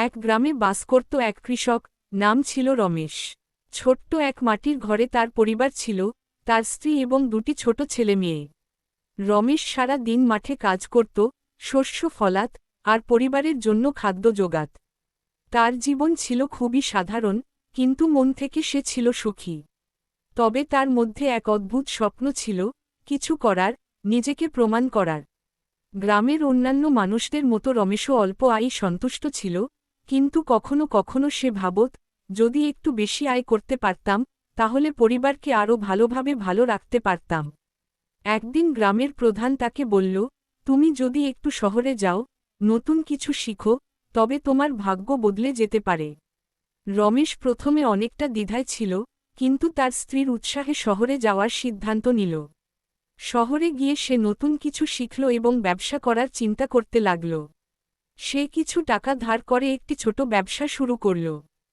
এক গ্রামে বাস করত এক কৃষক, নাম ছিল রমেশ। ছোট্ট এক মাটির ঘরে তার পরিবার ছিল, তার স্ত্রী এবং দুটি ছোট ছেলে মেয়ে। রমেশ সারা দিন মাঠে কাজ করত, শস্য ফলাত, আর পরিবারের জন্য খাদ্য জোগাত। তার জীবন ছিল খুবই সাধারণ, কিন্তু মন থেকে সে ছিল সুখী। তবে তার মধ্যে এক অদ্ভুত স্বপ্ন ছিল, কিছু করার, নিজেকে প্রমাণ করার। গ্রামের অন্যান্য মানুষদের মতো রমেশও অল্প আয় সন্তুষ্ট ছিল, কিন্তু কখনো কখনো সে ভাবত, যদি একটু বেশি আয় করতে পারতাম, তাহলে পরিবারকে আরও ভালোভাবে ভালো রাখতে পারতাম। একদিন গ্রামের প্রধান তাকে বলল, তুমি যদি একটু শহরে যাও, নতুন কিছু শিখো, তবে তোমার ভাগ্য বদলে যেতে পারে। রমেশ প্রথমে অনেকটা দ্বিধায় ছিল, কিন্তু তার স্ত্রীর উৎসাহে শহরে যাওয়ার সিদ্ধান্ত নিল। শহরে গিয়ে সে নতুন কিছু শিখল এবং ব্যবসা করার চিন্তা করতে লাগল। সে কিছু টাকা ধার করে একটি ছোট ব্যবসা শুরু করল।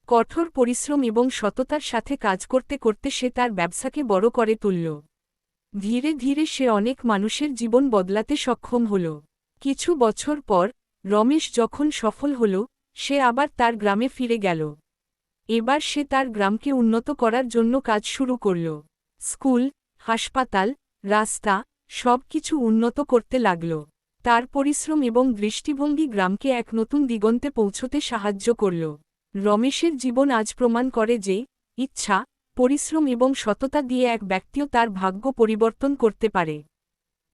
কঠোর পরিশ্রম এবং সততার সাথে কাজ করতে করতে সে তার ব্যবসাকে বড় করে তুলল। ধীরে ধীরে সে অনেক মানুষের জীবন বদলাতে সক্ষম হল। কিছু বছর পর, রমেশ যখন সফল হল, সে আবার তার গ্রামে ফিরে গেল। এবার সে তার গ্রামকে উন্নত করার জন্য কাজ শুরু করল। স্কুল, হাসপাতাল, রাস্তা, সব কিছু উন্নত করতে লাগল। তার পরিশ্রম এবং দৃষ্টিভঙ্গি গ্রামকে এক নতুন দিগন্তে পৌঁছতে সাহায্য করল। রমেশের জীবন আজ প্রমাণ করে যে, ইচ্ছা, পরিশ্রম এবং সততা দিয়ে এক ব্যক্তিও তার ভাগ্য পরিবর্তন করতে পারে।